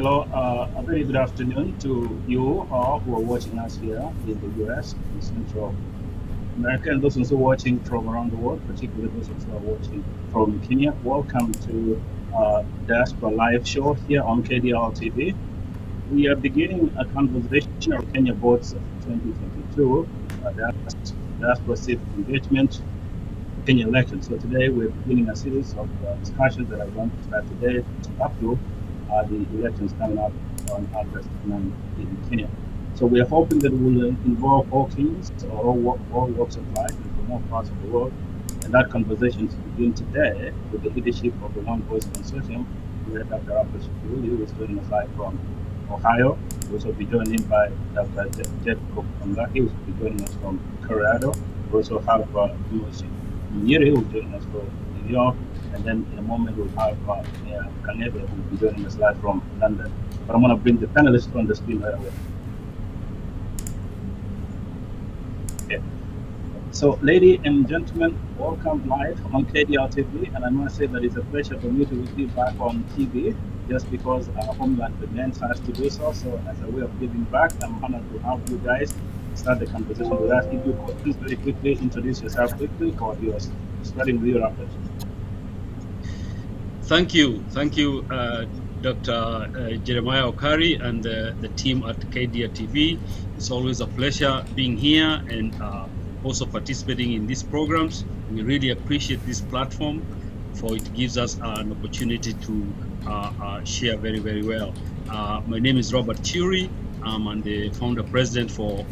Hello, a very good afternoon to you all who are watching us here in the US, in Central America, and those also watching from around the world, particularly those who are watching from Kenya. Welcome to Diaspora Live Show here on KDL TV. We are beginning a conversation on Kenya Boards 2022, Diaspora Civic Engagement, Kenya elections. So today we're beginning a series of discussions that are going to start today up to the elections coming up on August 9 in Kenya. So we are hoping that we will involve all Kenyans or all walks of life and from all parts of the world. And that conversation to begin today with the leadership of the One Voice Consortium, where Dr. Albert Shukuli, who is joining us live from Ohio. We'll also be joined in by Dr. Jacob Ongaki, who will be joining us from Colorado. We also have Nyeri, who is joining us from New York. And then in a moment, we'll have Kanebe, who will be joining us live from London. But I'm going to bring the panelists on the screen right away. Okay. So, ladies and gentlemen, welcome live on KDL TV. And I must say that it's a pleasure for me to be back on TV, just because our homeland demands us to do so. So, as a way of giving back, I'm honored to have you guys start the conversation with us. If you could please very quickly introduce yourself quickly for viewers, starting with you, Robert. Thank you, Dr. Jeremiah Okari and the team at KDL TV. It's always a pleasure being here and also participating in these programs. We really appreciate this platform, for it gives us an opportunity to share very, very well. My name is Robert Churi. I'm the founder president for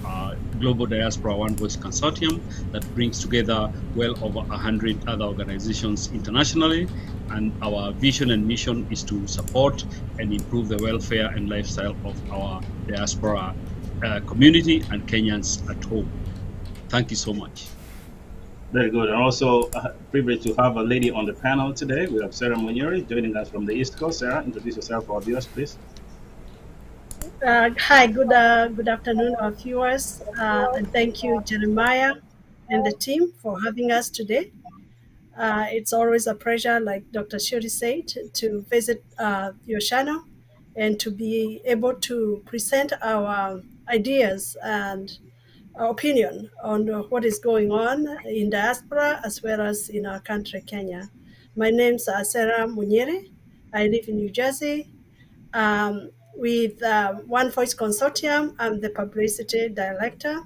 Global Diaspora One Voice Consortium that brings together well over 100 other organizations internationally. And our vision and mission is to support and improve the welfare and lifestyle of our diaspora community and Kenyans at home. Thank you so much. Very good. And also privileged to have a lady on the panel today. We have Sarah Munyeri joining us from the East Coast. Sarah, introduce yourself for our viewers, please. Hi, good afternoon, our viewers, and thank you, Jeremiah and the team, for having us today. It's always a pleasure, like Dr. Shuri said, to visit your channel and to be able to present our ideas and our opinion on what is going on in diaspora as well as in our country, Kenya. My name's Sarah Munyeri. I live in New Jersey. With One Voice Consortium, I'm the publicity director.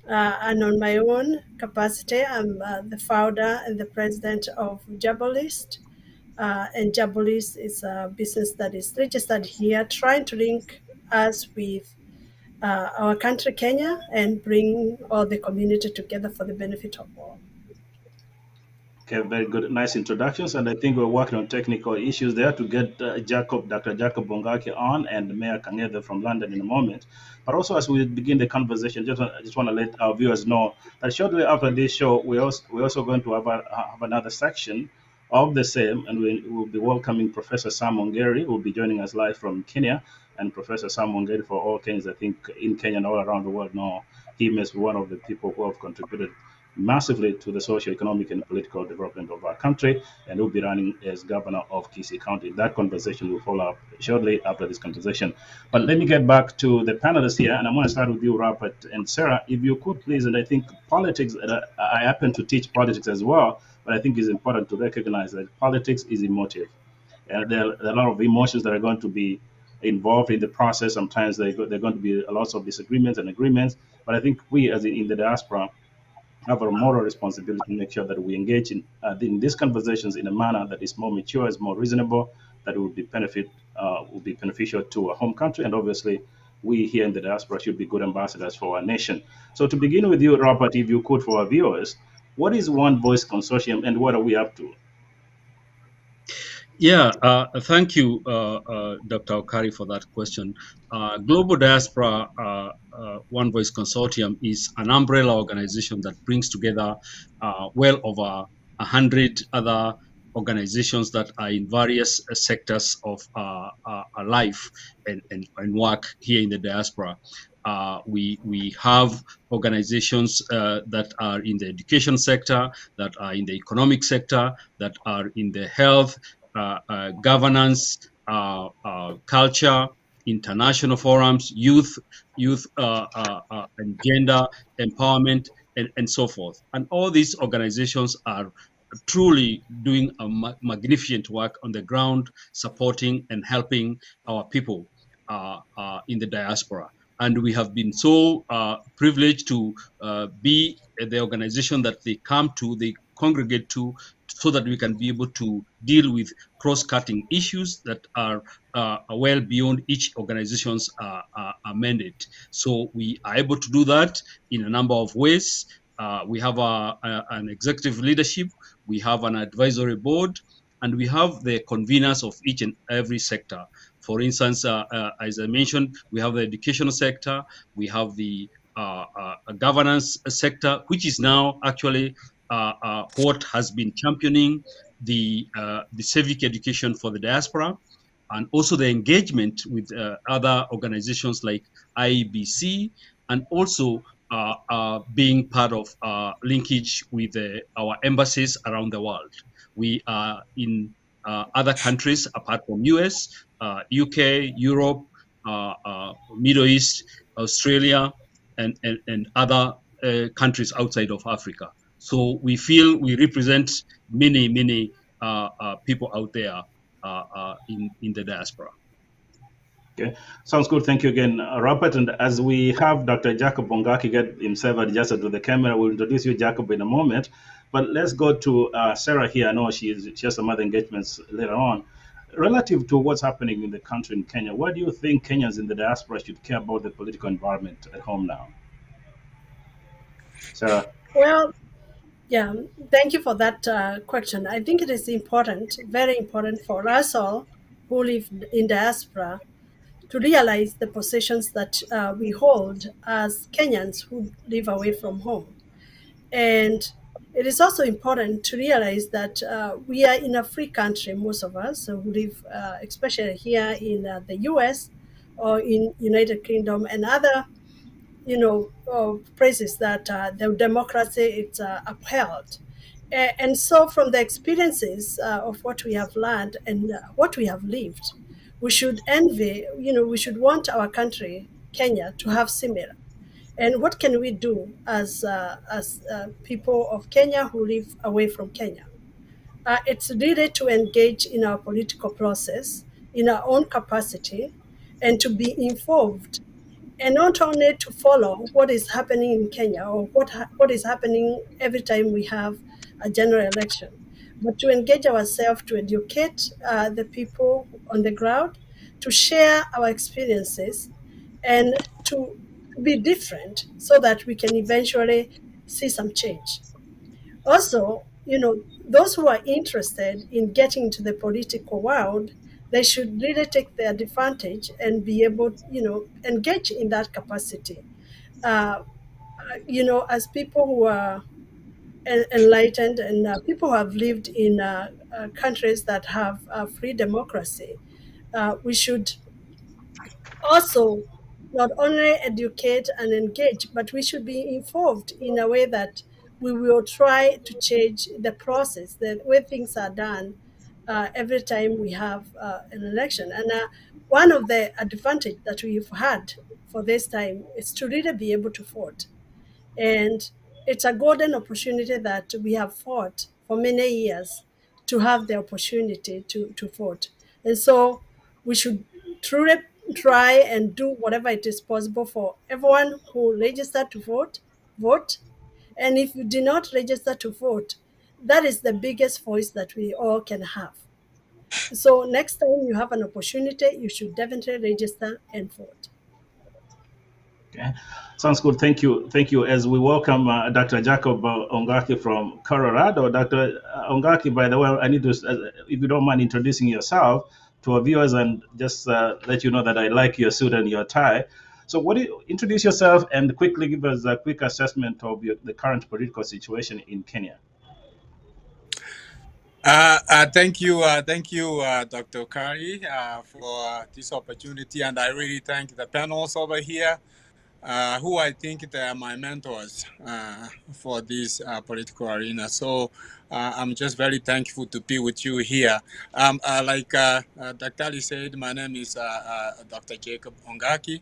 And on my own capacity, I'm the founder and the president of Jabolist. And Jabolist is a business that is registered here, trying to link us with our country, Kenya, and bring all the community together for the benefit of all. Okay, very good. Nice introductions. And I think we're working on technical issues there to get Dr. Jacob Bongaki on and Mayor Kang'ethe from London in a moment. But also, as we begin the conversation, I just want to let our viewers know that shortly after this show, we're also going to have another section of the same, and we will be welcoming Professor Sam Ongeri, who will be joining us live from Kenya. And Professor Sam Ongeri, for all Kenyans, I think in Kenya and all around the world know him as one of the people who have contributed massively to the socio-economic and political development of our country, and will be running as governor of Kisii County. That conversation will follow up shortly after this conversation. But let me get back to the panelists here, and I'm going to start with you, Robert and Sarah. If you could please, and I think politics, I happen to teach politics as well, but I think it's important to recognize that politics is emotive. And there are a lot of emotions that are going to be involved in the process. Sometimes there are going to be lots of disagreements and agreements, but I think we, as in the diaspora, have a moral responsibility to make sure that we engage in these conversations in a manner that is more mature, is more reasonable, that will be beneficial to our home country, and obviously we here in the diaspora should be good ambassadors for our nation. So to begin with you, Robert, if you could, for our viewers, what is One Voice Consortium and what are we up to? Yeah, thank you, Dr. Okari, for that question. Global Diaspora One Voice Consortium is an umbrella organization that brings together well over 100 other organizations that are in various sectors of our life and work here in the diaspora. We have organizations that are in the education sector, that are in the economic sector, that are in the health, governance, culture, international forums, youth and gender empowerment, and so forth. And all these organizations are truly doing a magnificent work on the ground, supporting and helping our people in the diaspora. And we have been so privileged to be the organization that they come to, they congregate to, so that we can be able to deal with cross-cutting issues that are well beyond each organization's mandate. So we are able to do that in a number of ways. We have an executive leadership, we have an advisory board, and we have the conveners of each and every sector. For instance, as I mentioned, we have the educational sector, we have the governance sector, which is now actually what has been championing the civic education for the diaspora, and also the engagement with other organizations like IEBC, and also being part of linkage with our embassies around the world. We are in other countries apart from US, UK, Europe, Middle East, Australia, and other countries outside of Africa. So we feel we represent many people out there in the diaspora. Okay, sounds good. Thank you again, Robert. And as we have Dr. Jacob Bongaki get himself adjusted to the camera, we'll introduce you, Jacob, in a moment. But let's go to Sarah here. I know she has some other engagements later on. Relative to what's happening in the country in Kenya, why do you think Kenyans in the diaspora should care about the political environment at home now? Sarah? Well, yeah, thank you for that question. I think it is important, very important for us all who live in diaspora to realize the positions that we hold as Kenyans who live away from home. And it is also important to realize that we are in a free country, most of us who live, especially here in the US or in United Kingdom and other, places that the democracy is upheld. And so from the experiences of what we have learned and what we have lived, we should envy, we should want our country, Kenya, to have similar. And what can we do as people of Kenya who live away from Kenya? It's really to engage in our political process in our own capacity and to be involved, and not only to follow what is happening in Kenya or what is happening every time we have a general election, but to engage ourselves, to educate the people on the ground, to share our experiences, and to be different so that we can eventually see some change. Also, those who are interested in getting into the political world, they should really take the advantage and be able, engage in that capacity. Uh, as people who are enlightened and people who have lived in countries that have free democracy, we should also not only educate and engage, but we should be involved in a way that we will try to change the process, the way things are done every time we have an election. And one of the advantage that we've had for this time is to really be able to vote. And it's a golden opportunity that we have fought for many years to have the opportunity to vote. And so we should truly try and do whatever it is possible for everyone who registered to vote. And if you do not register to vote, that is the biggest voice that we all can have. So next time you have an opportunity, you should definitely register and vote. Okay, sounds good. Thank you. Thank you. As we welcome Dr. Jacob Ongaki from Colorado. Dr. Ongaki, by the way, I need to, if you don't mind introducing yourself to our viewers and just let you know that I like your suit and your tie. So introduce yourself and quickly give us a quick assessment of the current political situation in Kenya. Thank you, Dr. Kari, for this opportunity, and I really thank the panels over here who I think they are my mentors for this political arena. So I'm just very thankful to be with you here. Like Dr. Ali said, my name is Dr. Jacob Ongaki,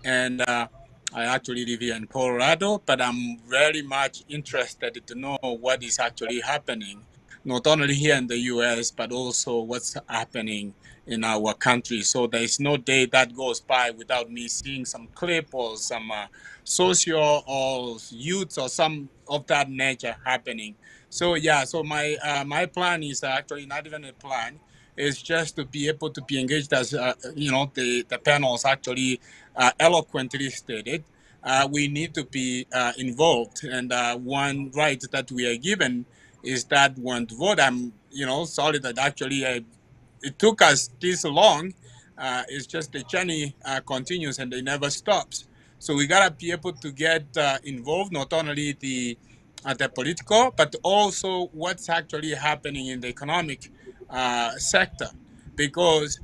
and I actually live here in Colorado, but I'm very much interested to know what is actually happening, not only here in the US, but also what's happening in our country. So there is no day that goes by without me seeing some clip or some social or youth or some of that nature happening. So yeah, so my plan is actually not even a plan. It's just to be able to be engaged as the panels actually eloquently stated. We need to be involved, and one right that we are given is that one to vote. I'm sorry that actually it took us this long. It's just the journey continues and it never stops. So we gotta be able to get involved, not only the political, but also what's actually happening in the economic sector, because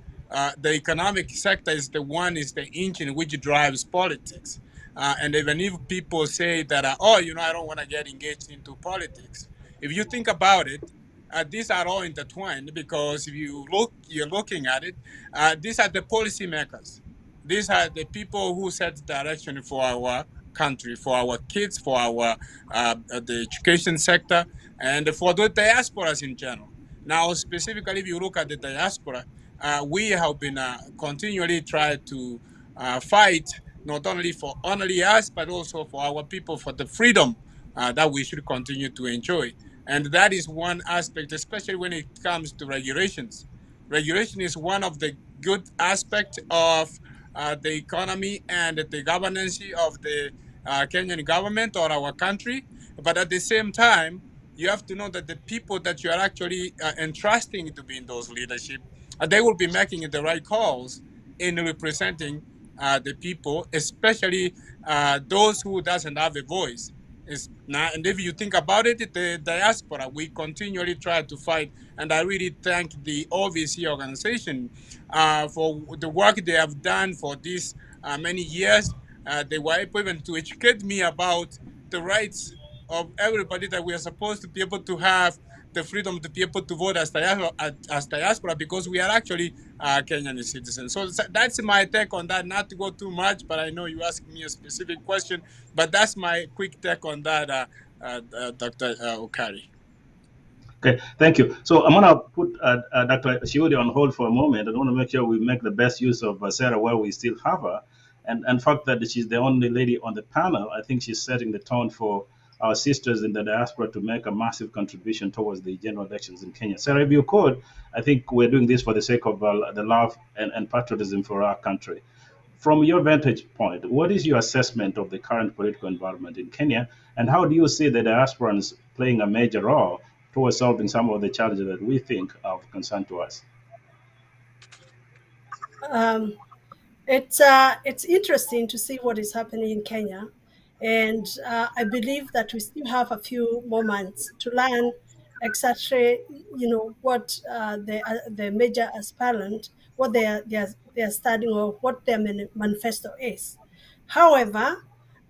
the economic sector is the engine which drives politics. And even if people say that, I don't want to get engaged into politics. If you think about it, these are all intertwined, because if you're looking at it, these are the policymakers. These are the people who set direction for our country, for our kids, for our the education sector, and for the diasporas in general. Now, specifically, if you look at the diaspora, we have been continually trying to fight not only for only us, but also for our people, for the freedom that we should continue to enjoy. And that is one aspect, especially when it comes to regulations. Regulation is one of the good aspects of the economy and the governance of the Kenyan government or our country. But at the same time, you have to know that the people that you are actually entrusting to be in those leadership, they will be making the right calls in representing the people, especially those who doesn't have a voice. Is now, and if you think about it, the diaspora, we continually try to fight, and I really thank the OVC organization for the work they have done for these many years. They were able even to educate me about the rights of everybody, that we are supposed to be able to have the freedom to be able to vote as diaspora, because we are actually Kenyan citizens. So that's my take on that. Not to go too much, but I know you asked me a specific question. But that's my quick take on that, Dr. Okari. Okay, thank you. So I'm going to put Dr. Shiodi on hold for a moment. I want to make sure we make the best use of Sarah while we still have her. And fact that she's the only lady on the panel, I think she's setting the tone for our sisters in the diaspora to make a massive contribution towards the general elections in Kenya. Sarah, if you could, I think we're doing this for the sake of the love and patriotism for our country. From your vantage point, what is your assessment of the current political environment in Kenya, and how do you see the diasporans playing a major role towards solving some of the challenges that we think are of concern to us? Um, it's interesting to see what is happening in Kenya, and I believe that we still have a few more months to learn exactly, what the major aspirant, what they are studying, or what their manifesto is. However,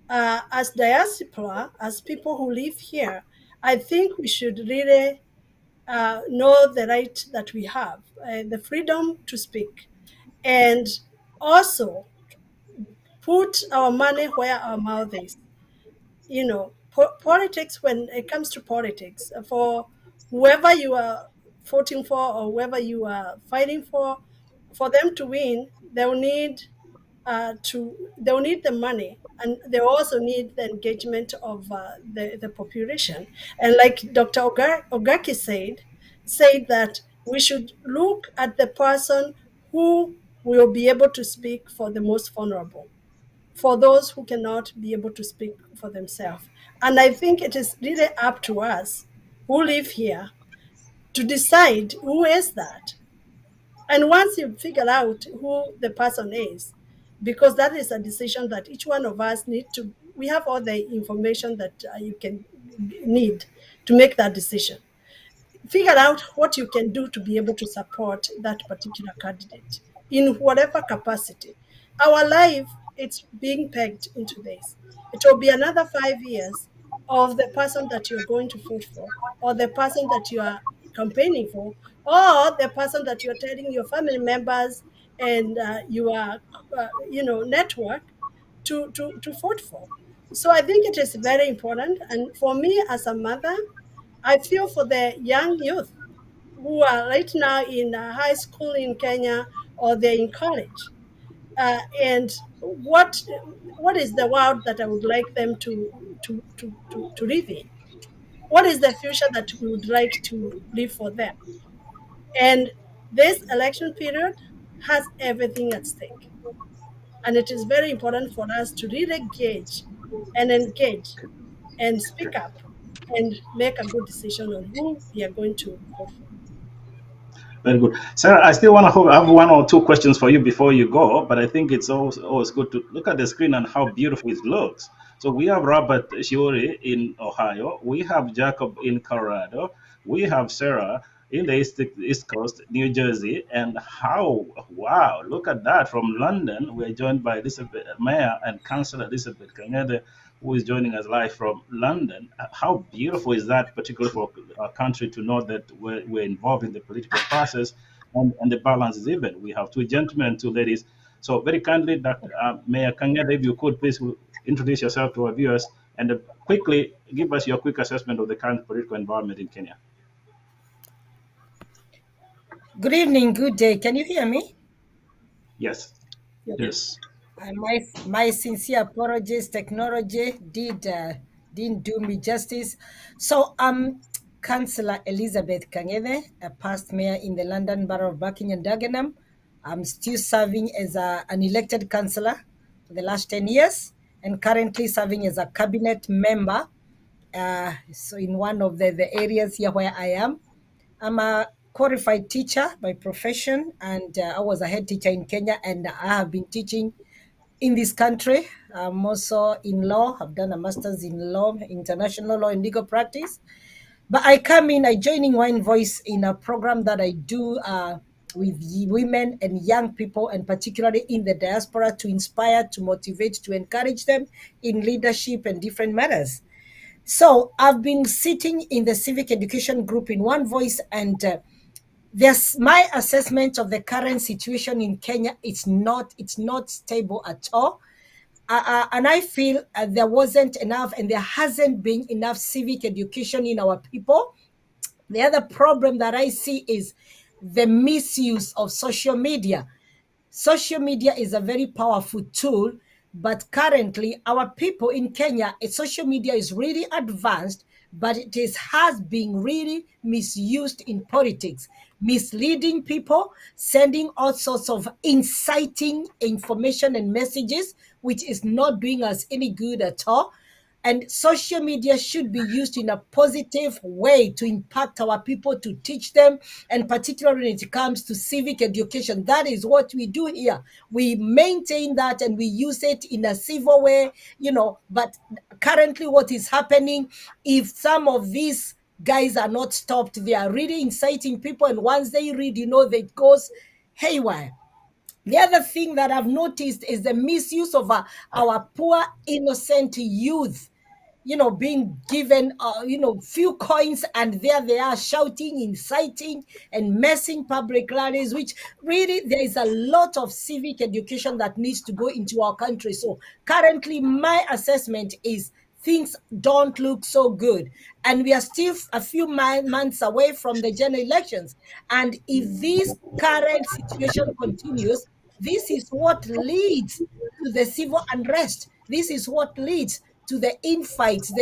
as diaspora, as people who live here, I think we should really know the right that we have, the freedom to speak, and also put our money where our mouth is. Politics, when it comes to politics, for whoever you are voting for or whoever you are fighting for them to win, they'll need the money, and they also need the engagement of the population. And like Dr. Ogaki said that we should look at the person who will be able to speak for the most vulnerable, for those who cannot be able to speak for themselves. And I think it is really up to us who live here to decide who is that. And once you figure out who the person is, because that is a decision that each one of us we have all the information that you can need to make that decision. Figure out what you can do to be able to support that particular candidate in whatever capacity. Our life it's being pegged into this. It will be another 5 years of the person that you're going to vote for, or the person that you are campaigning for, or the person that you're telling your family members and your network to vote for. So I think it is very important. And for me as a mother, I feel for the young youth who are right now in high school in Kenya, or they're in college. And what is the world that I would like them to live in? What is the future that we would like to live for them? And this election period has everything at stake. And it is very important for us to really gauge and engage and speak Okay. up and make a good decision on who we are going to vote for. Very good. Sarah, I still want to have one or two questions for you before you go, but I think it's always good to look at the screen and how beautiful it looks. So we have Robert Shiori in Ohio. We have Jacob in Colorado. We have Sarah in the East Coast, New Jersey. And wow, look at that. From London, we're joined by Elizabeth, Mayor and Councillor Elizabeth Kangede, who is joining us live from London. How beautiful is that, particularly for our country, to know that we're involved in the political process, and the balance is even. We have two gentlemen and two ladies. So, very kindly, Dr. Mayor Kangede, if you could please introduce yourself to our viewers and quickly give us your quick assessment of the current political environment in Kenya. Good evening, good day. Can you hear me? Yes. Yes. My sincere apologies. Technology didn't do me justice. So Councillor Elizabeth Kangede, a past mayor in the London Borough of Buckingham Dagenham. I'm still serving as an elected councillor for the last 10 years and currently serving as a cabinet member. So in one of the areas here where I am. I'm a qualified teacher by profession, and I was a head teacher in Kenya, and I have been teaching in this country. I'm also in law. I've done a master's in law, international law and legal practice. But I join in Wine Voice in a program that I do with women and young people, and particularly in the diaspora, to inspire, to motivate, to encourage them in leadership and different matters. So I've been sitting in the civic education group in One Voice, and there's my assessment of the current situation in Kenya. It's not stable at all. And I feel there wasn't enough, and there hasn't been enough civic education in our people. The other problem that I see is the misuse of social media. Social media is a very powerful tool, but currently our people in Kenya, social media is really advanced, but has been really misused in politics, misleading people, sending all sorts of inciting information and messages, which is not doing us any good at all. And social media should be used in a positive way to impact our people, to teach them, and particularly when it comes to civic education. That is what we do here. We maintain that and we use it in a civil way, but currently what is happening, if some of these guys are not stopped, they are really inciting people, and once they read, that goes haywire. The other thing that I've noticed is the misuse of our poor, innocent youth, being given, few coins, and there they are shouting, inciting, and messing public rallies, which really there is a lot of civic education that needs to go into our country. So currently, my assessment is things don't look so good. And we are still a few months away from the general elections. And if this current situation continues, this is what leads to the civil unrest. This is what leads to the infights,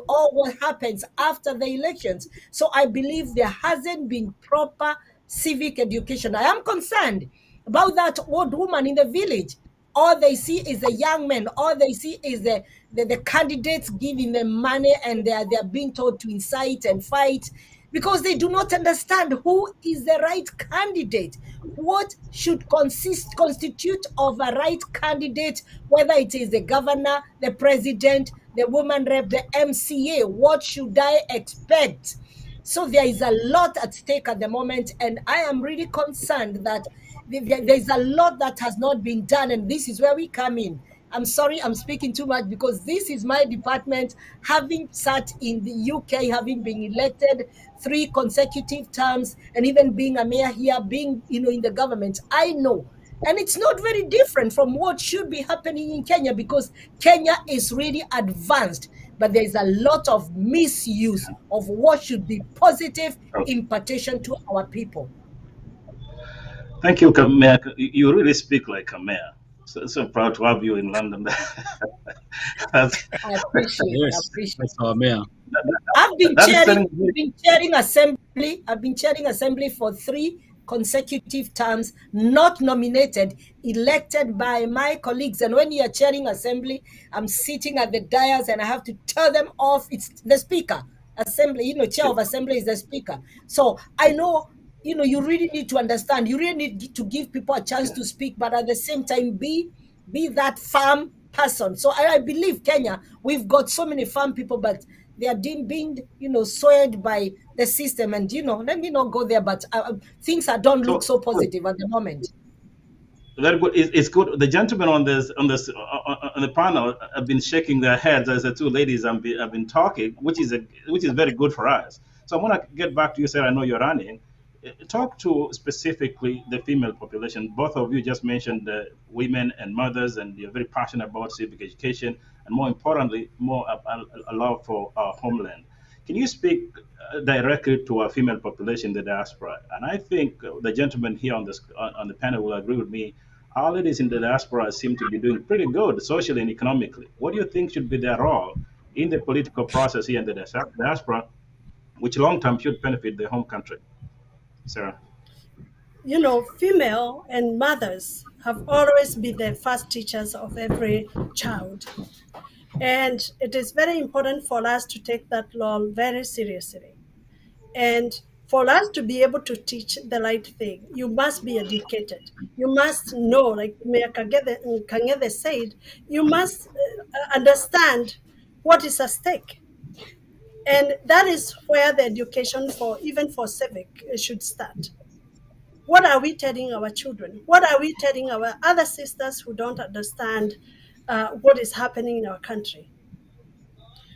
all what happens after the elections. So I believe there hasn't been proper civic education. I am concerned about that old woman in the village. All they see is the young men. All they see is the candidates giving them money, and they're being told to incite and fight, because they do not understand who is the right candidate. What should constitute of a right candidate, whether it is the governor, the president, the woman rep, the MCA. What should I expect? So there is a lot at stake at the moment, and I am really concerned that there's a lot that has not been done, and this is where we come in. I'm sorry, I'm speaking too much because this is my department, having sat in the UK, having been elected 3 consecutive terms, and even being a mayor here, being, in the government. I know. And it's not very different from what should be happening in Kenya, because Kenya is really advanced, but there is a lot of misuse of what should be positive impartation to our people. Thank you, Mayor. You really speak like a mayor. So proud to have you in London. That's, I appreciate. Yes, that's our mayor. I've been that is chairing assembly. I've been chairing assembly for 3 consecutive terms, not nominated, elected by my colleagues. And when you're chairing assembly, I'm sitting at the dais and I have to tell them off. It's the speaker. Assembly, chair of assembly is the speaker. So I know, you really need to understand. You really need to give people a chance to speak, but at the same time, be that firm person. So I believe Kenya, we've got so many firm people, but they are being, swayed by the system. And, let me not go there, but things don't look so positive at the moment. Very good. It's good. The gentlemen on the panel have been shaking their heads as the 2 ladies have been talking, which is very good for us. So I want to get back to you, Sarah. I know you're running. Talk to specifically the female population. Both of you just mentioned women and mothers, and you're very passionate about civic education, and more importantly, more a love for our homeland. Can you speak directly to our female population in the diaspora? And I think the gentleman here on the panel will agree with me. Our ladies in the diaspora seem to be doing pretty good socially and economically. What do you think should be their role in the political process here in the diaspora, which long term should benefit the home country? Sarah. Female and mothers have always been the first teachers of every child. And it is very important for us to take that role very seriously. And for us to be able to teach the right thing, you must be educated. You must know, like Mayor Kang'ethe said, you must understand what is at stake. And that is where the education even for civic should start. What are we telling our children? What are we telling our other sisters who don't understand what is happening in our country?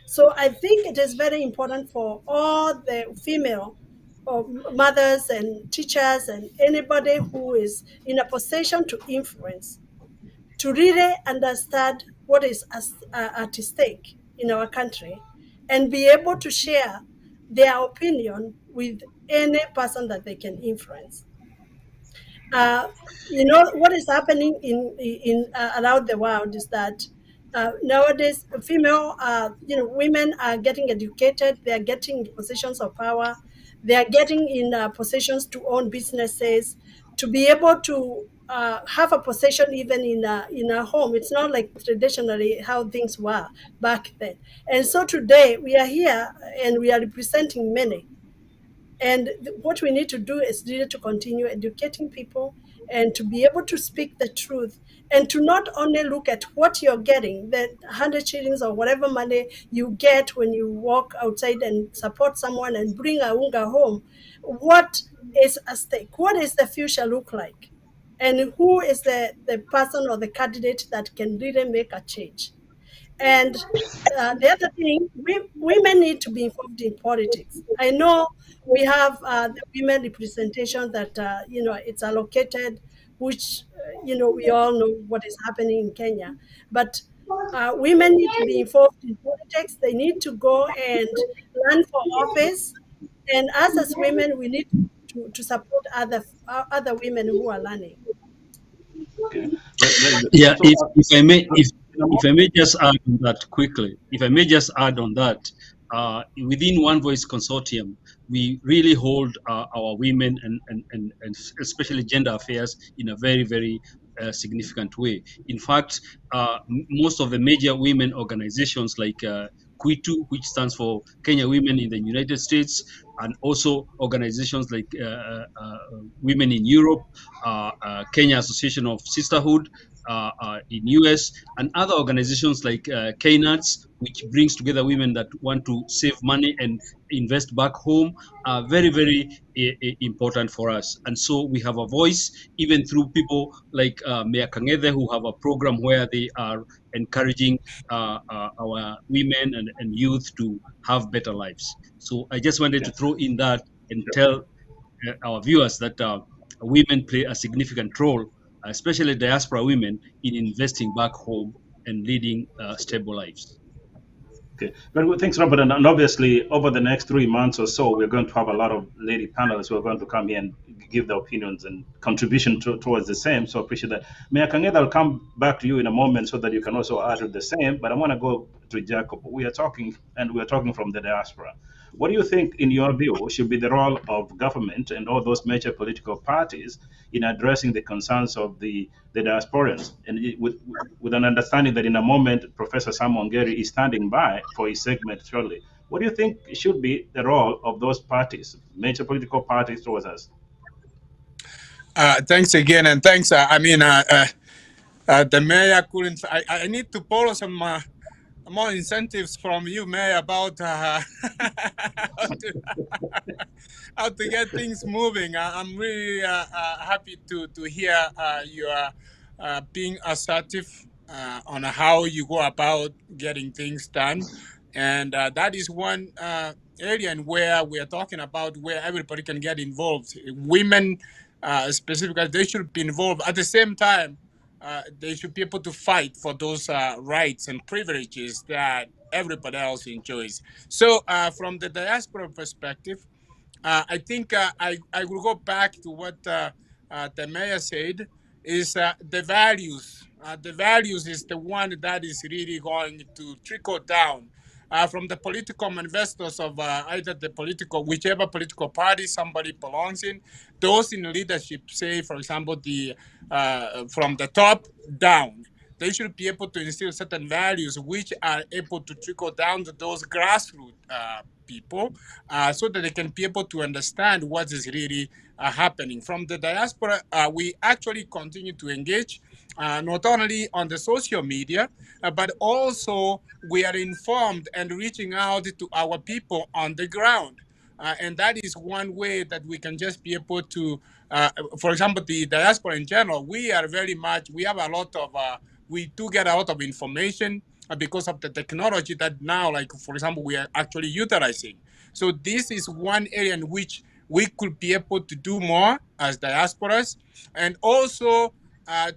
So I think it is very important for all the female mothers and teachers and anybody who is in a position to influence to really understand what is at stake in our country and be able to share their opinion with any person that they can influence. What is happening in around the world is that nowadays female women are getting educated, they are getting positions of power, they are getting in positions to own businesses, to be able to have a position even in a home. It's not like traditionally how things were back then. And so today we are here and we are representing many. And what we need to do is really to continue educating people and to be able to speak the truth and to not only look at what you're getting, the 100 shillings or whatever money you get when you walk outside and support someone and bring a unga home. What is at stake? What is the future look like? And who is the person or the candidate that can really make a change? And the other thing, women need to be involved in politics. I know we have the women representation that, it's allocated, which, we all know what is happening in Kenya. But women need to be involved in politics. They need to go and run for office. And us as women, we need to support other women who are learning. Okay. Yeah, if I may just add on that quickly, within One Voice Consortium, we really hold our women and especially gender affairs in a very, very significant way. In fact, most of the major women organizations like KWITU, which stands for Kenya Women in the United States, and also organizations like Women in Europe, Kenya Association of Sisterhood, in US, and other organizations like KNUTS, which brings together women that want to save money and invest back home, are very, very important for us. And so we have a voice, even through people like Mayor Kangede, who have a program where they are encouraging our women and youth to have better lives. So I just wanted to Yeah. throw in that and Sure. tell our viewers that women play a significant role, especially diaspora women, in investing back home and leading stable lives. Okay, very good. Thanks, Robert. And obviously, over the next 3 months or so, we're going to have a lot of lady panelists who are going to come here and give their opinions and contribution towards the same. So I appreciate that. Mayor Kangeda, I'll come back to you in a moment so that you can also add to the same. But I want to go to Jacob. We are talking, and we are talking from the diaspora. What do you think, in your view, should be the role of government and all those major political parties in addressing the concerns of the diasporans? And with an understanding that in a moment, Professor Sam Ongeri is standing by for his segment shortly. What do you think should be the role of those parties, major political parties, towards us? Thanks again, and thanks. The mayor couldn't. I need to borrow some more incentives from you, Mayor, about how to, how to get things moving. I'm really happy to hear you are being assertive on how you go about getting things done. And that is one area in where we are talking about where everybody can get involved. Women, specifically, they should be involved. At the same time, they should be able to fight for those rights and privileges that everybody else enjoys. So, from the diaspora perspective, I think I will go back to what the mayor said is the values. The values is the one that is really going to trickle down from the political manifestos of either the political, whichever political party somebody belongs in. Those in leadership say, for example, the from the top down. They should be able to instill certain values which are able to trickle down to those grassroots people so that they can be able to understand what is really happening. From the diaspora, we actually continue to engage not only on the social media, but also we are informed and reaching out to our people on the ground. And that is one way that we can just be able to, for example, the diaspora in general, we are very much, we have a lot of, we do get a lot of information because of the technology that now, like, for example, we are actually utilizing. So this is one area in which we could be able to do more as diasporas, and also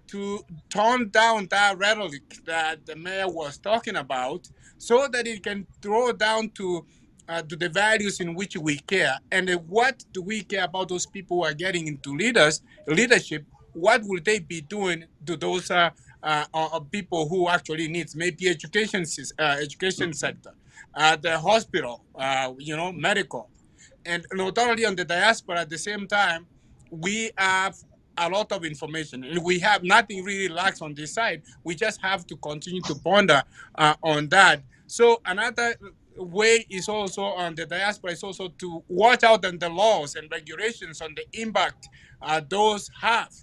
to tone down that rhetoric that the mayor was talking about so that it can throw down to the values in which we care. And what do we care about those people who are getting into leadership? What will they be doing to those people who actually needs maybe education sector, the hospital, medical, and not only on the diaspora. At the same time, we have a lot of information, and we have nothing really lacks on this side. We just have to continue to ponder on that. So another way is also on the diaspora is also to watch out on the laws and regulations on the impact those have.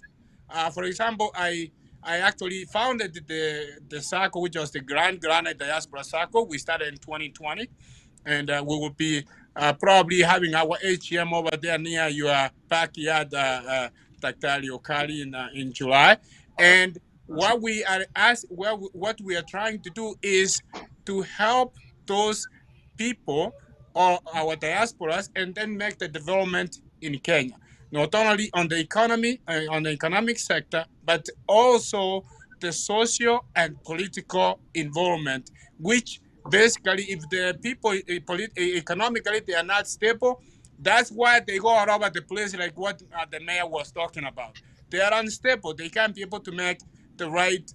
For example, I actually founded the circle, which was the Grand Granite Diaspora Circle. We started in 2020, and we will be probably having our AGM over there near your backyard, Dr. Okali, in July. And what we are what we are trying to do is to help those people or our diasporas, and then make the development in Kenya, not only on the economy, on the economic sector, but also the social and political involvement, which basically, if the people economically they are not stable, that's why they go all over the place, like what the mayor was talking about. They are unstable. They can't be able to make the right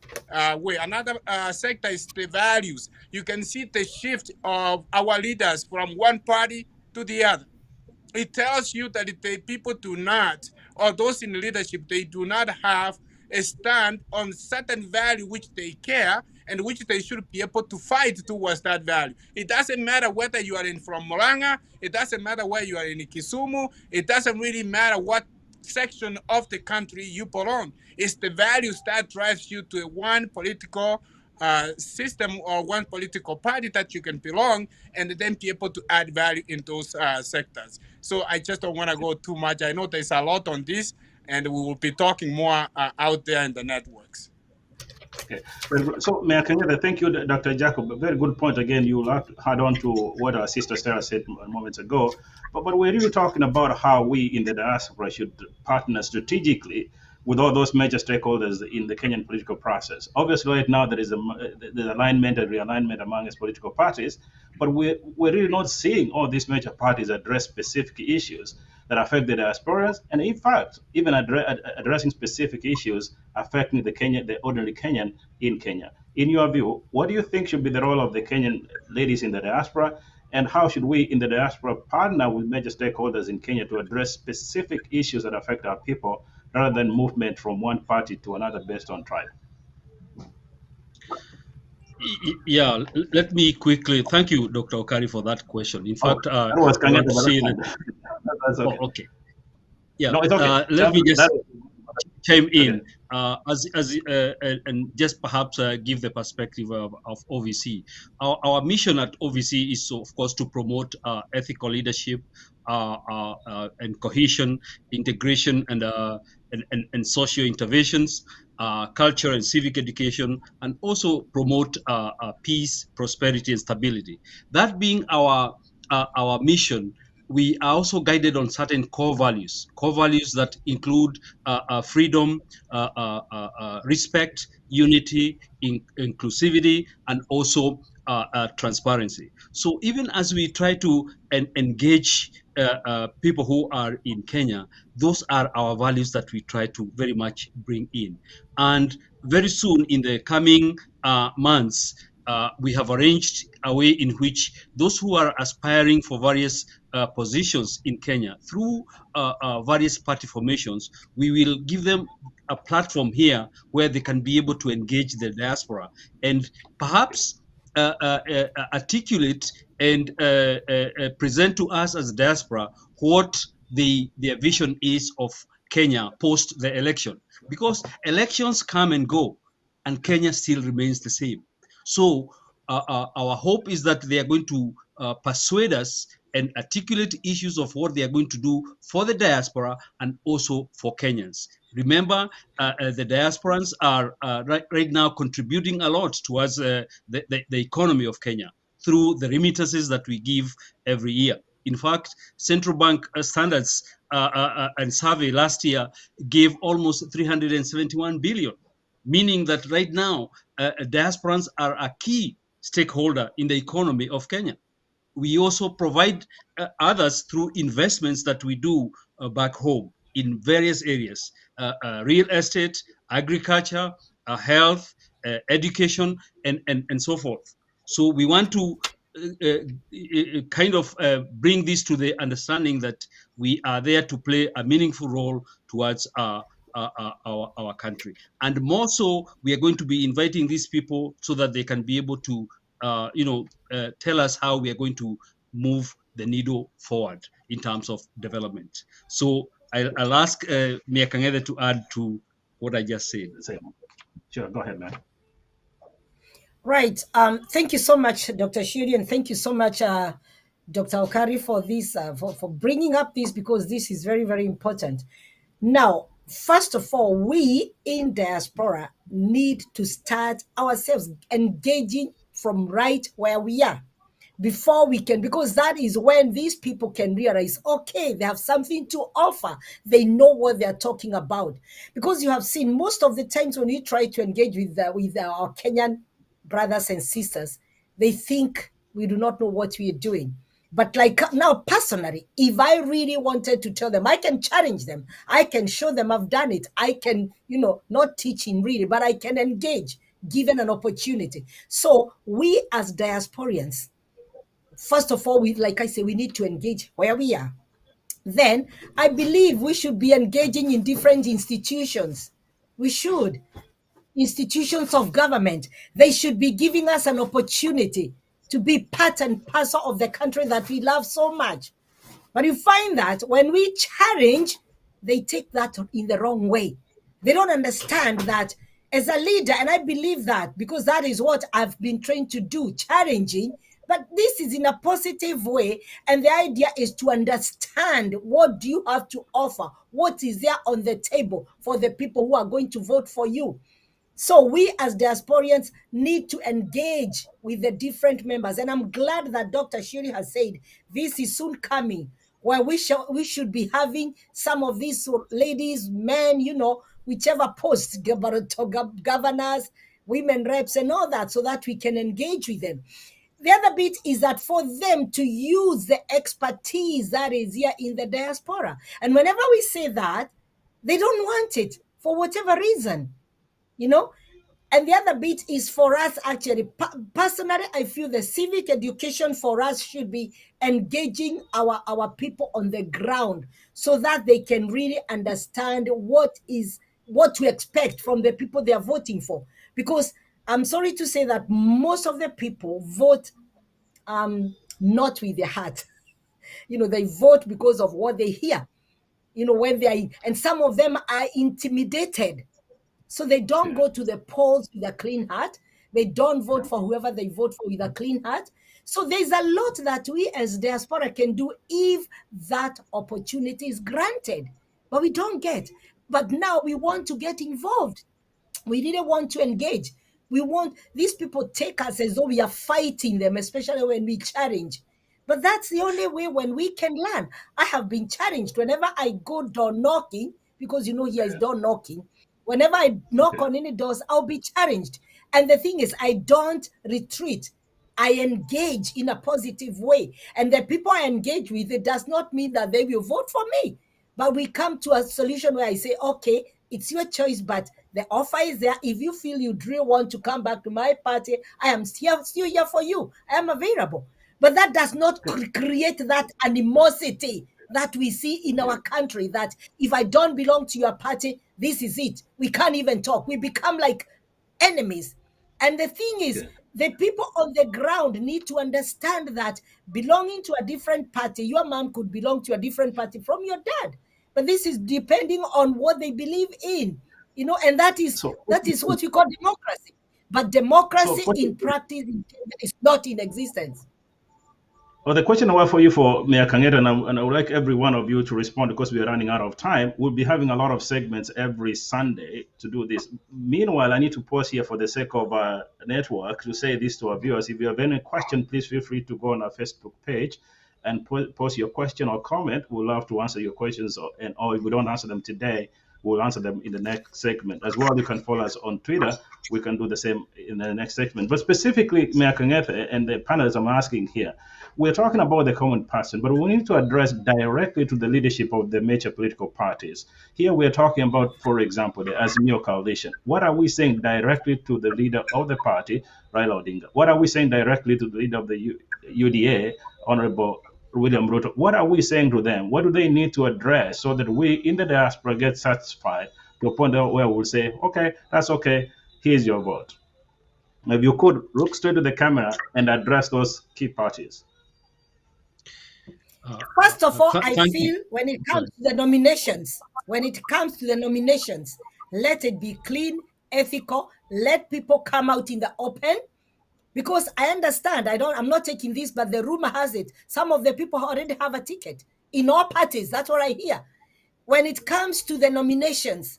way. Another sector is the values. You can see the shift of our leaders from one party to the other. It tells you that the people do not, or those in leadership, they do not have a stand on certain value which they care and which they should be able to fight towards that value. It doesn't matter whether you are in from Moranga, it doesn't matter where you are in Kisumu, it doesn't really matter what section of the country you belong. It's the values that drives you to one political system or one political party that you can belong, and then be able to add value in those sectors. So I just don't want to go too much. I know there's a lot on this, and we will be talking more out there in the networks. Okay. So, Mayor Kanyada, thank you, Dr. Jacob. A very good point. Again, you add on to what our sister Sarah said moments ago. But we're really talking about how we in the diaspora should partner strategically with all those major stakeholders in the Kenyan political process. Obviously, right now there is the alignment and realignment among its political parties, but we're really not seeing all these major parties address specific issues that affect the diasporas, and in fact, even addressing specific issues affecting the ordinary Kenyan in Kenya. In your view, what do you think should be the role of the Kenyan ladies in the diaspora, and how should we in the diaspora partner with major stakeholders in Kenya to address specific issues that affect our people, rather than movement from one party to another based on tribe? Yeah, let me quickly thank you, Dr. Okari, for that question. In fact, that was I want to say that. That's okay. oh, okay. Yeah, No, it's okay. let me just chime in Okay. and just perhaps give the perspective of OVC. Our mission at OVC is, of course, to promote ethical leadership and cohesion, integration, and socio interventions, culture and civic education, and also promote peace, prosperity, and stability. That being our mission, we are also guided on certain core values that include freedom, respect, unity, inclusivity, and also transparency. So even as we try to engage people who are in Kenya, those are our values that we try to very much bring in. And very soon, in the coming months, we have arranged a way in which those who are aspiring for various positions in Kenya through various party formations, we will give them a platform here where they can be able to engage the diaspora and perhaps articulate and present to us as diaspora what their vision is of Kenya post the election. Because elections come and go, and Kenya still remains the same. So our hope is that they are going to persuade us and articulate issues of what they are going to do for the diaspora and also for Kenyans. Remember, the diasporans are right now contributing a lot towards the economy of Kenya through the remittances that we give every year. In fact, central bank standards and survey last year gave almost 371 billion, meaning that right now diasporans are a key stakeholder in the economy of Kenya. We also provide others through investments that we do back home in various areas, real estate, agriculture, health, education, and so forth. So we want to kind of bring this to the understanding that we are there to play a meaningful role towards our country. And more so, we are going to be inviting these people so that they can be able to tell us how we are going to move the needle forward in terms of development. So I'll ask Mayor Kang'ethe to add to what I just said. Sure, go ahead, man. Right. Thank you so much, Dr. Shuri, and thank you so much, Dr. Okari, for this, for bringing up this, because this is very, very important. Now, first of all, we in diaspora need to start ourselves engaging from right where we are before we can, because that is when these people can realize, okay, they have something to offer. They know what they're talking about. Because you have seen most of the times when we try to engage with our Kenyan brothers and sisters, they think we do not know what we are doing. But like now, personally, if I really wanted to tell them, I can challenge them. I can show them I've done it. I can, not teaching really, but I can engage given an opportunity. So we as diasporians, first of all, like I say, we need to engage where we are. Then I believe we should be engaging in different institutions. We should. Institutions of government, they should be giving us an opportunity to be part and parcel of the country that we love so much. But you find that when we challenge they take that in the wrong way. They don't understand that as a leader, and I believe that because that is what I've been trained to do, challenging, but this is in a positive way. And the idea is to understand what do you have to offer, what is there on the table for the people who are going to vote for you. So we as diasporians need to engage with the different members. And I'm glad that Dr. Shiri has said this is soon coming, where we should be having some of these ladies, men, whichever posts, governors, women reps, and all that, so that we can engage with them. The other bit is that for them to use the expertise that is here in the diaspora. And whenever we say that, they don't want it for whatever reason. And the other bit is for us, actually, personally, I feel the civic education for us should be engaging our people on the ground so that they can really understand what to expect from the people they are voting for. Because I'm sorry to say that most of the people vote not with their heart. They vote because of what they hear, when and some of them are intimidated. So they don't go to the polls with a clean heart. They don't vote for whoever they vote for with a clean heart. So there's a lot that we as diaspora can do if that opportunity is granted. But we don't get. But now we want to get involved. We didn't want to engage. We want these people take us as though we are fighting them, especially when we challenge. But that's the only way when we can learn. I have been challenged whenever I go door knocking, because here is door knocking. Whenever I knock on any doors, I'll be challenged. And the thing is, I don't retreat. I engage in a positive way. And the people I engage with, it does not mean that they will vote for me. But we come to a solution where I say, okay, it's your choice, but the offer is there. If you feel you really want to come back to my party, I am still here for you. I am available. But that does not create that animosity that we see in our country, that if I don't belong to your party, this is it. We can't even talk. We become like enemies. And the thing is, the people on the ground need to understand that belonging to a different party, your mom could belong to a different party from your dad. But this is depending on what they believe in, and that is what we call democracy. But democracy in practice is not in existence. Well, the question I have for you for Mayor Kangeta, and I would like every one of you to respond because we are running out of time. We'll be having a lot of segments every Sunday to do this. Meanwhile, I need to pause here for the sake of our network to say this to our viewers. If you have any question, please feel free to go on our Facebook page and post your question or comment. We'll love to answer your questions, or if we don't answer them today, we'll answer them in the next segment. As well, you can follow us on Twitter. We can do the same in the next segment. But specifically, Mayor Kangeta and the panelists I'm asking here, we're talking about the common person, but we need to address directly to the leadership of the major political parties. Here we're talking about, for example, the Azimio coalition. What are we saying directly to the leader of the party, Raila Odinga? What are we saying directly to the leader of the UDA, Honorable William Ruto? What are we saying to them? What do they need to address so that we in the diaspora get satisfied to a point where we'll say, okay, that's okay, here's your vote. If you could look straight to the camera and address those key parties. First of all, I feel when it comes to the nominations, let it be clean, ethical, let people come out in the open. Because I understand, I'm not taking this, but the rumor has it, some of the people already have a ticket in all parties. That's what I hear. When it comes to the nominations,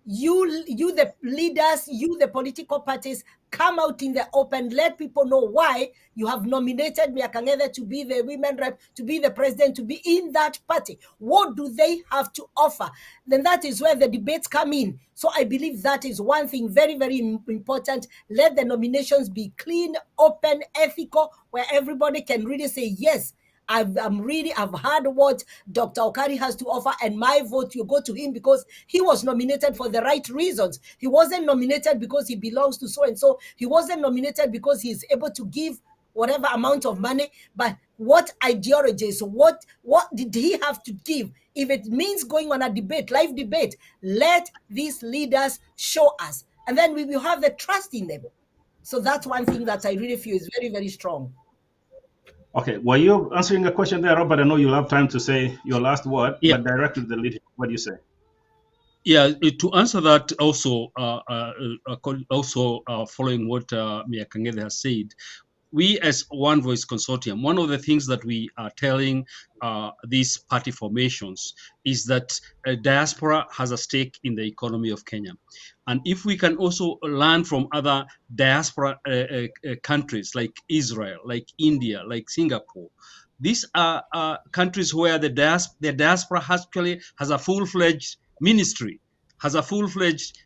you the leaders, the political parties, come out in the open, let people know why you have nominated Mia Kang'ethe to be the women rep, to be the president, to be in that party. What do they have to offer? Then that is where the debates come in. So I believe that is one thing very, very important. Let the nominations be clean, open, ethical, where everybody can really say, yes, I've heard what Dr. Okari has to offer, and my vote will go to him because he was nominated for the right reasons. He wasn't nominated because he belongs to so and so. He wasn't nominated because he's able to give whatever amount of money. But what ideologies, what did he have to give? If it means going on a debate, live debate, let these leaders show us, and then we will have the trust in them. So that's one thing that I really feel is very, very strong. Okay, were you answering a question there, Robert? I know you'll have time to say your last word, Yeah. but directly to the leader, what do you say? Yeah, to answer that also, following what Mia Kangede has said, we as One Voice Consortium, one of the things that we are telling these party formations is that diaspora has a stake in the economy of Kenya. And if we can also learn from other diaspora countries like Israel, like India, like Singapore, these are countries where the diaspora actually has a full-fledged ministry, has a full-fledged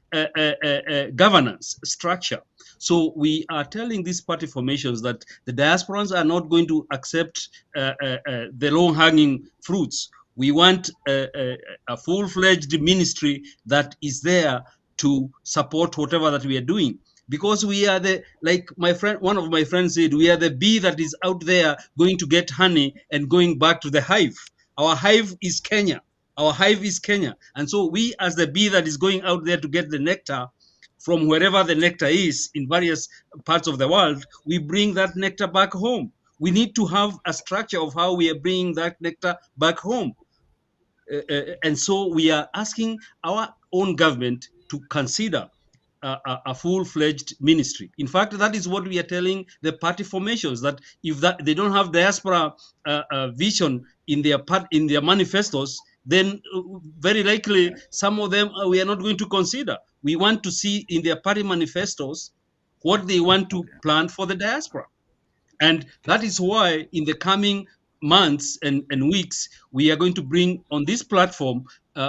governance structure. So we are telling these party formations that the diasporans are not going to accept the low-hanging fruits. We want a full-fledged ministry that is there to support whatever that we are doing, because we are the, like my friend, one of my friends said, we are the bee that is out there going to get honey and going back to the hive. Our hive is Kenya. Our hive is Kenya. And so we, as the bee that is going out there to get the nectar from wherever the nectar is in various parts of the world, we bring that nectar back home. We need to have a structure of how we are bringing that nectar back home. And so we are asking our own government to consider a full-fledged ministry. In fact, that is what we are telling the party formations, that if that they don't have diaspora vision in their manifestos, then very likely some of them we are not going to consider. We want to see in their party manifestos what they want to plan for the diaspora. And that is why in the coming months and weeks, we are going to bring on this platform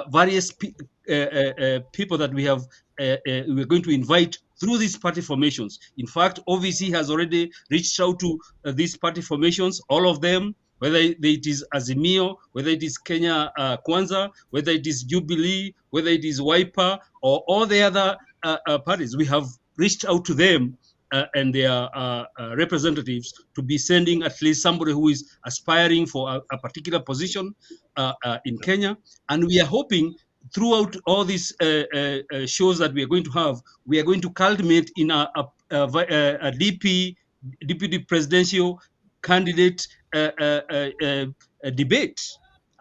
various people that we're going to invite through these party formations. In fact, OVC has already reached out to these party formations, all of them, whether it is Azimio, whether it is Kenya Kwanza, whether it is Jubilee, whether it is Wiper, or all the other parties. We have reached out to them and their representatives to be sending at least somebody who is aspiring for a particular position in Kenya. And we are hoping throughout all these shows that we are going to have, we are going to culminate in a deputy presidential candidate debate,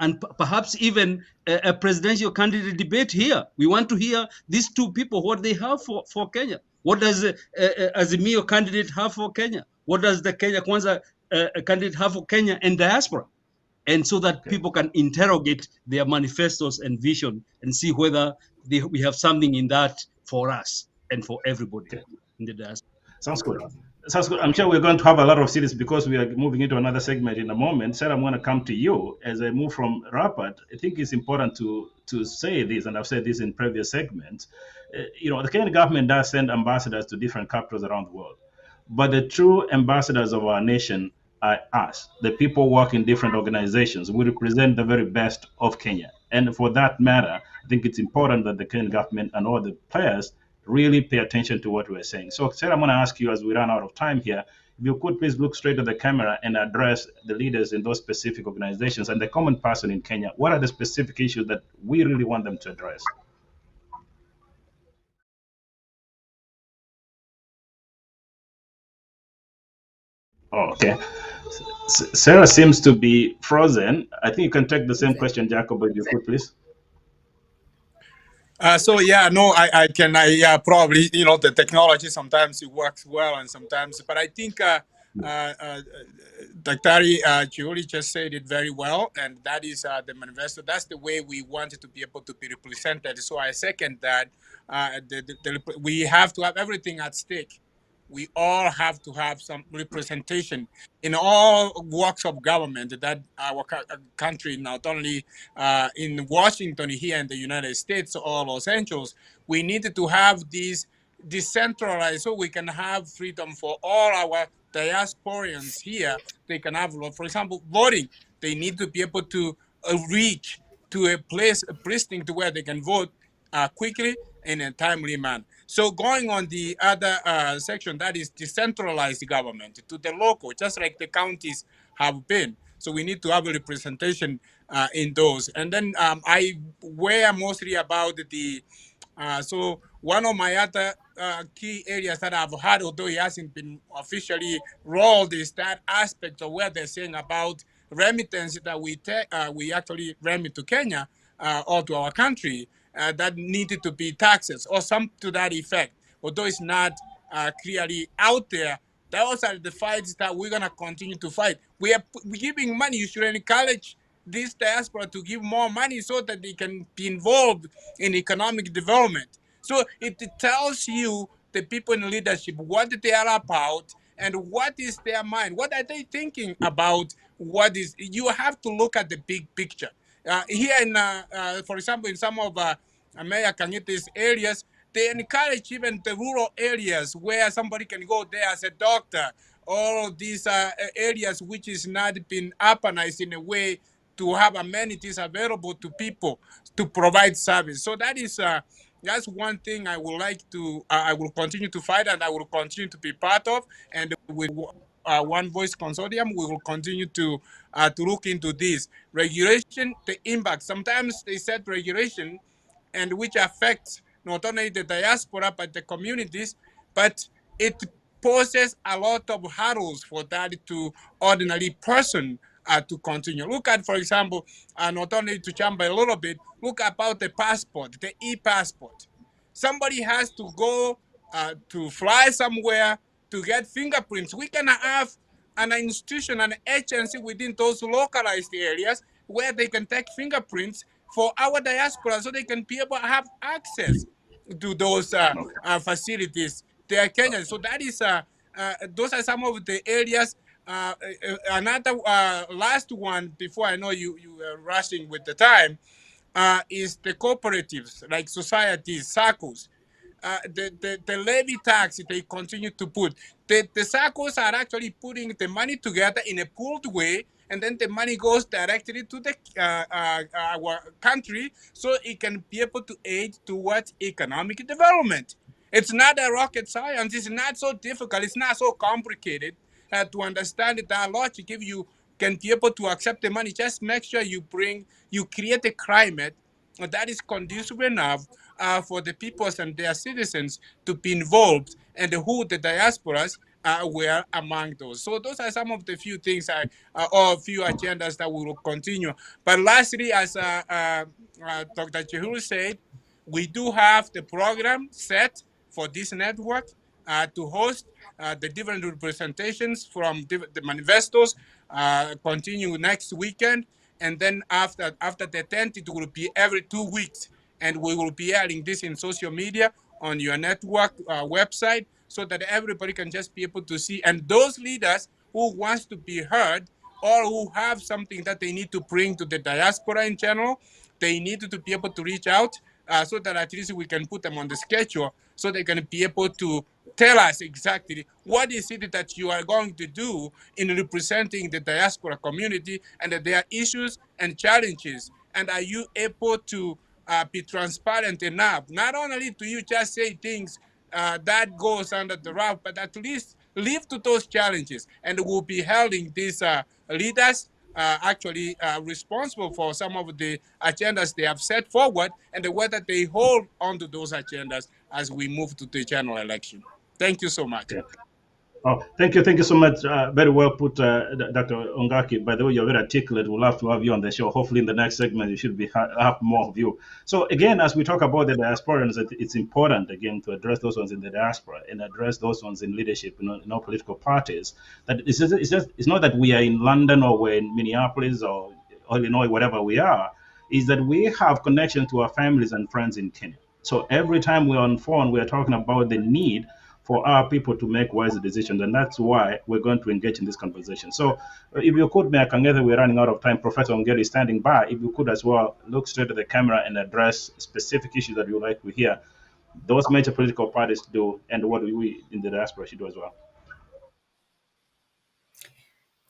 and perhaps even a presidential candidate debate here. We want to hear these two people, what they have for Kenya. What does Azimio candidate have for Kenya? What does the Kenya Kwanza candidate have for Kenya and diaspora? And so that people can interrogate their manifestos and vision and see whether we have something in that for us and for everybody in the diaspora. Sounds good. Sounds good. I'm sure we're going to have a lot of series because we are moving into another segment in a moment. Sarah, I'm going to come to you as I move from Rapid. I think it's important to say this, and I've said this in previous segments. The Kenyan government does send ambassadors to different capitals around the world, but the true ambassadors of our nation are us, the people work in different organizations. We represent the very best of Kenya, and for that matter, I think it's important that the Kenyan government and all the players really pay attention to what we're saying. So, Sarah, I'm going to ask you as we run out of time here, if you could please look straight at the camera and address the leaders in those specific organizations and the common person in Kenya. What are the specific issues that we really want them to address? Oh, okay. Sarah seems to be frozen. I think you can take the same question, Jacob, if you could, please. So yeah, no, I can, yeah, probably, the technology sometimes it works well and sometimes, but I think Dr. Julie just said it very well, and that is the manifesto. That's the way we wanted to be able to be represented. So I second that. We have to have everything at stake. We all have to have some representation in all walks of government that our country, not only in Washington here in the United States or Los Angeles, we needed to have these decentralized so we can have freedom for all our diasporians here. They can have, for example, voting. They need to be able to reach to a precinct where they can vote quickly in a timely manner. So going on the other section, that is decentralized government to the local, just like the counties have been. So we need to have a representation in those. And then I worry mostly about the So one of my other key areas that I've had, although it hasn't been officially rolled, is that aspect of where they're saying about remittance that we actually remit to Kenya or to our country that needed to be taxes or some to that effect. Although it's not clearly out there, those are the fights that we're gonna continue to fight. We're giving money. You should encourage this diaspora to give more money so that they can be involved in economic development. So it tells you the people in leadership what they are about and what is their mind. What are they thinking about? What is you have to look at the big picture. Here in, for example, in some of Mayor Kangite's areas, they encourage even the rural areas where somebody can go there as a doctor. All of these areas which is not been urbanized in a way to have amenities available to people to provide service. So that's one thing I would like to, I will continue to fight and I will continue to be part of. And with One Voice Consortium, we will continue to look into this. Regulation, the impact. Sometimes they set regulation and which affects not only the diaspora, but the communities, but it poses a lot of hurdles for that to ordinary person to continue. Look at, for example, not only to jump a little bit, look about the passport, the e-passport. Somebody has to go to fly somewhere to get fingerprints. We can have an institution, an agency within those localized areas where they can take fingerprints for our diaspora so they can be able to have access to those facilities. They are Kenyan. So that is, those are some of the areas. Another last one before I know you are rushing with the time is the cooperatives like societies, circles. The levy tax they continue to put. The circles are actually putting the money together in a pooled way, and then the money goes directly to the our country so it can be able to aid towards economic development. It's not a rocket science. It's not so difficult. It's not so complicated to understand that logic. If you can be able to accept the money, just make sure you create a climate that is conducive enough for the peoples and their citizens to be involved, and who the diasporas were among those. So those are some of the few things or few agendas that we will continue. But lastly, as Dr. Chihuru said, we do have the program set for this network to host the different representations from the manifestos continue next weekend. And then after the 10th, it will be every 2 weeks. And we will be adding this in social media on your network website so that everybody can just be able to see. And those leaders who wants to be heard or who have something that they need to bring to the diaspora in general, they need to be able to reach out so that at least we can put them on the schedule so they can be able to tell us exactly what is it that you are going to do in representing the diaspora community and their issues and challenges. And are you able to be transparent enough, not only to you just say things that goes under the rug, but at least live to those challenges. And we'll be holding these leaders actually responsible for some of the agendas they have set forward and the way that they hold onto those agendas as we move to the general election. Thank you so much. Okay. Oh, thank you so much. Very well put, Dr. Ongaki. By the way, you're very articulate. We'll have to have you on the show. Hopefully, in the next segment, you should have more of you. So, again, as we talk about the diasporans, it's important again to address those ones in the diaspora and address those ones in leadership, in all political parties. That it's not that we are in London or we're in Minneapolis or Illinois, whatever we are. Is that we have connection to our families and friends in Kenya. So every time we're on phone, we're talking about the need for our people to make wise decisions. And that's why we're going to engage in this conversation. So if you could, Mayor Kang'ethe, we're running out of time. Professor Ongeri is standing by. If you could as well look straight at the camera and address specific issues that you would like to hear those major political parties do and what we in the diaspora should do as well.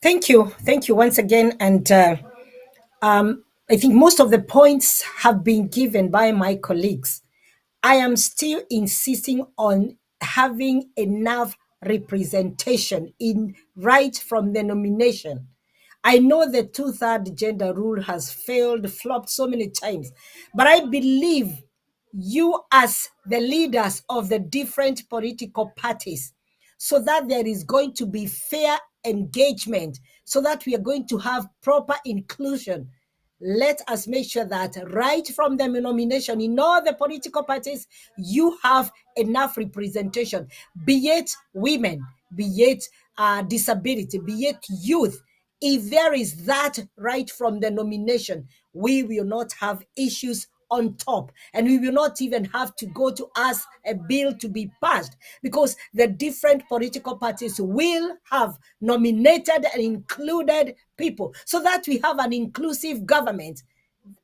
Thank you. Thank you once again. And I think most of the points have been given by my colleagues. I am still insisting on having enough representation in right from the nomination. I know the 2/3 gender rule has failed, flopped so many times, but I believe you as the leaders of the different political parties, so that there is going to be fair engagement, so that we are going to have proper inclusion. Let us make sure that right from the nomination in all the political parties, you have enough representation, be it women, be it disability, be it youth. If there is that right from the nomination, we will not have issues on top, and we will not even have to go to ask a bill to be passed, because the different political parties will have nominated and included people, so that we have an inclusive government.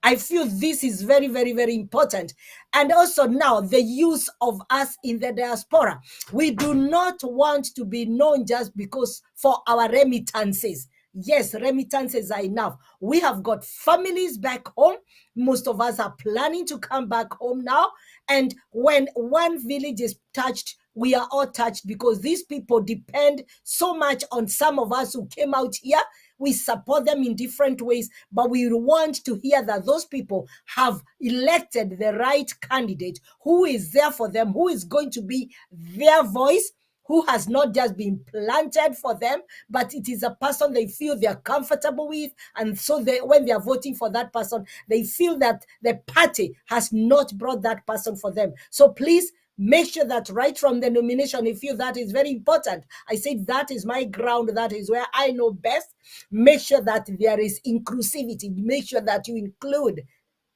I feel this is very, very, very important. And also now, the use of us in the diaspora. We do not want to be known just because for our remittances. Yes, remittances are enough. We have got families back home. Most of us are planning to come back home now. And when one village is touched, we are all touched, because these people depend so much on some of us who came out here. We support them in different ways, but we want to hear that those people have elected the right candidate who is there for them, who is going to be their voice, who has not just been planted for them, but it is a person they feel they are comfortable with. And so when they are voting for that person, they feel that the party has not brought that person for them. So please, make sure that right from the nomination, I feel that is very important. I say that is my ground. That is where I know best. Make sure that there is inclusivity. Make sure that you include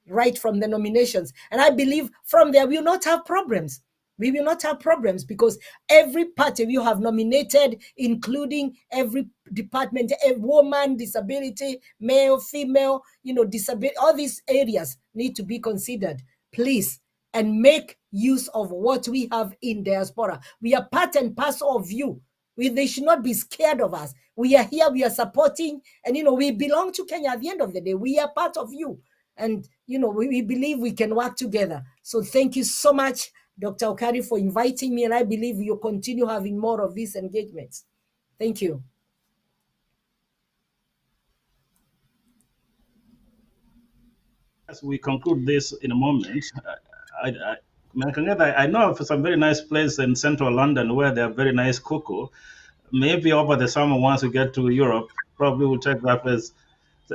right from the nominations. And I believe from there, we will not have problems. We will not have problems, because every party you have nominated, including every department, a woman, disability, male, female, disability, all these areas need to be considered. Please, and make use of what we have in diaspora. We are part and parcel of you. They should not be scared of us. We are here, we are supporting, and we belong to Kenya at the end of the day. We are part of you. And we believe we can work together. So thank you so much, Dr. Okari, for inviting me, and I believe you'll continue having more of these engagements. Thank you. As we conclude this in a moment, I know of some very nice places in central London where they have very nice cocoa. Maybe over the summer, once we get to Europe, probably we'll check that place.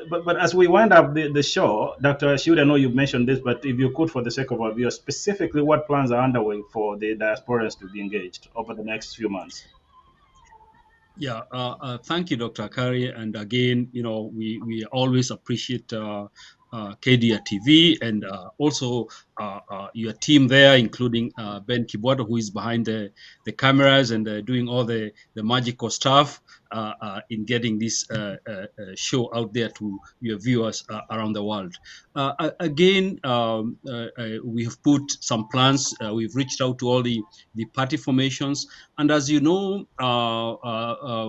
But as we wind up the show, Dr. Ashud, I know you've mentioned this, but if you could, for the sake of our viewers, specifically what plans are underway for the diasporans to be engaged over the next few months? Yeah, thank you, Dr. Akari. And again, we always appreciate KDR TV and also your team there, including Ben Kibwato, who is behind the cameras and doing all the magical stuff in getting this show out there to your viewers around the world. Again, we have put some plans. We've reached out to all the party formations. And as you know,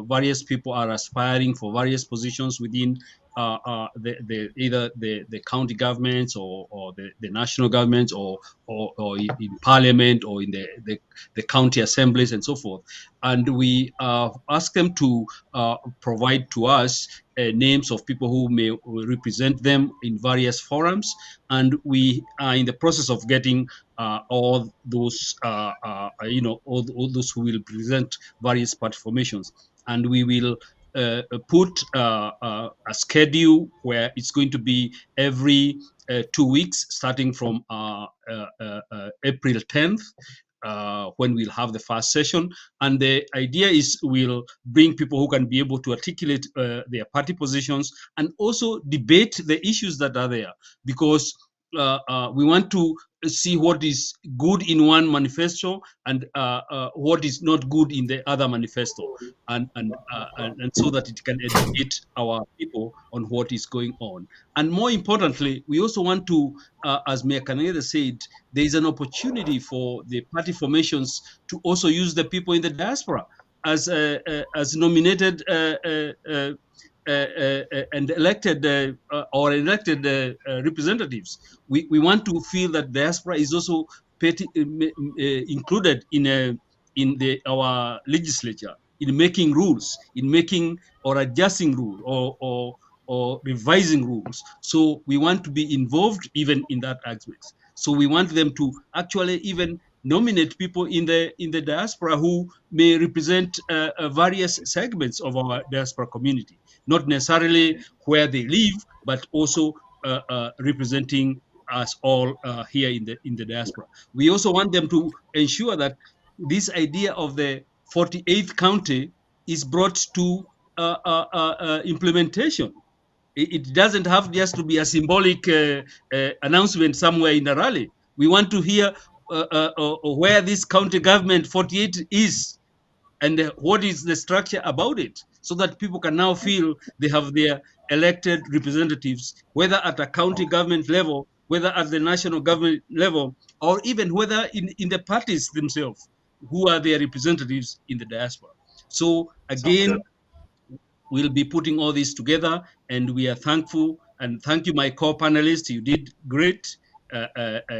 various people are aspiring for various positions within either the county governments or the national governments or in parliament or in the county assemblies and so forth. And we ask them to provide to us names of people who may represent them in various forums. And we are in the process of getting all those, all those who will present various party formations. And we will put a schedule where it's going to be every 2 weeks, starting from April 10th, when we'll have the first session. And the idea is we'll bring people who can be able to articulate their party positions and also debate the issues that are there, because we want to see what is good in one manifesto and what is not good in the other manifesto, and so that it can educate our people on what is going on. And more importantly, we also want to, as Mayor Kaneda said, there is an opportunity for the party formations to also use the people in the diaspora as nominated and elected representatives. We want to feel that diaspora is also included in our legislature, in making rules, in making or adjusting rules or revising rules. So we want to be involved even in that aspect. So we want them to actually even nominate people in the diaspora who may represent various segments of our diaspora community, not necessarily where they live, but also representing us all here in the diaspora. We also want them to ensure that this idea of the 48th county is brought to implementation. It doesn't have just to be a symbolic announcement somewhere in a rally. We want to hear where this county government 48 is and what is the structure about it, so that people can now feel they have their elected representatives, whether at a county government level, whether at the national government level, or even whether in the parties themselves, who are their representatives in the diaspora. So Sounds good. again, we'll be putting all this together, and we are thankful. And thank you, my co-panelists. You did great.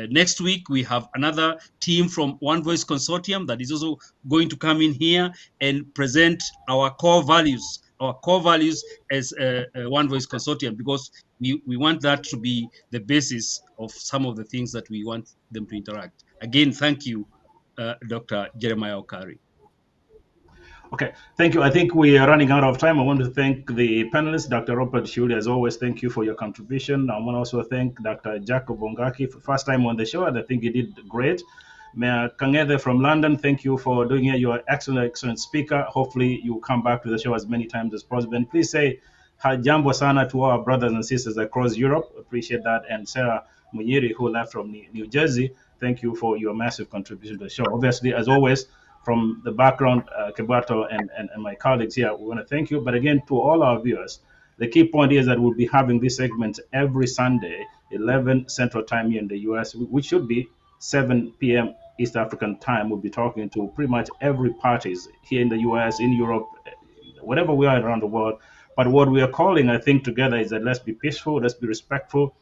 Next week, we have another team from One Voice Consortium that is also going to come in here and present our core values as One Voice Consortium, because we want that to be the basis of some of the things that we want them to interact. Again, thank you, Dr. Jeremiah Okari. Okay, thank you. I think we are running out of time. I want to thank the panelists, Dr. Robert Shuli, as always. Thank you for your contribution. I want to also thank Dr. Jacob Bongaki for first time on the show, and I think he did great. Mayor Kangede from London, thank you for doing it. You're an excellent speaker. Hopefully, you come back to the show as many times as possible. And please say jambo sana to our brothers and sisters across Europe. Appreciate that. And Sarah Munyiri, who left from New Jersey, thank you for your massive contribution to the show. Obviously, as always, from the background, Kebato and my colleagues here, we want to thank you. But again, to all our viewers, the key point is that we'll be having this segment every Sunday, 11 Central Time here in the US, which should be 7 p.m. East African time. We'll be talking to pretty much every parties here in the US, in Europe, whatever we are around the world. But what we are calling, I think, together is that let's be peaceful, let's be respectful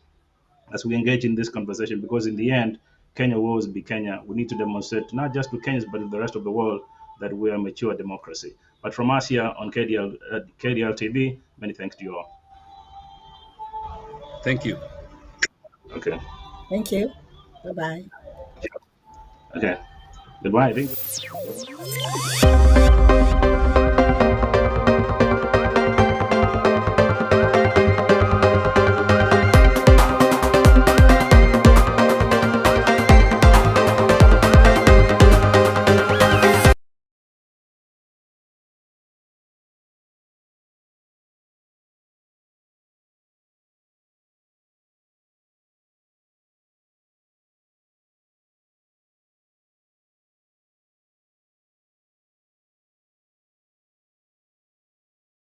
as we engage in this conversation, because in the end, Kenya will always be Kenya. We need to demonstrate not just to Kenyans, but to the rest of the world that we are a mature democracy. But from us here on KDL TV, many thanks to you all. Thank you. Okay. Thank you. Bye-bye. Okay. Goodbye. I think.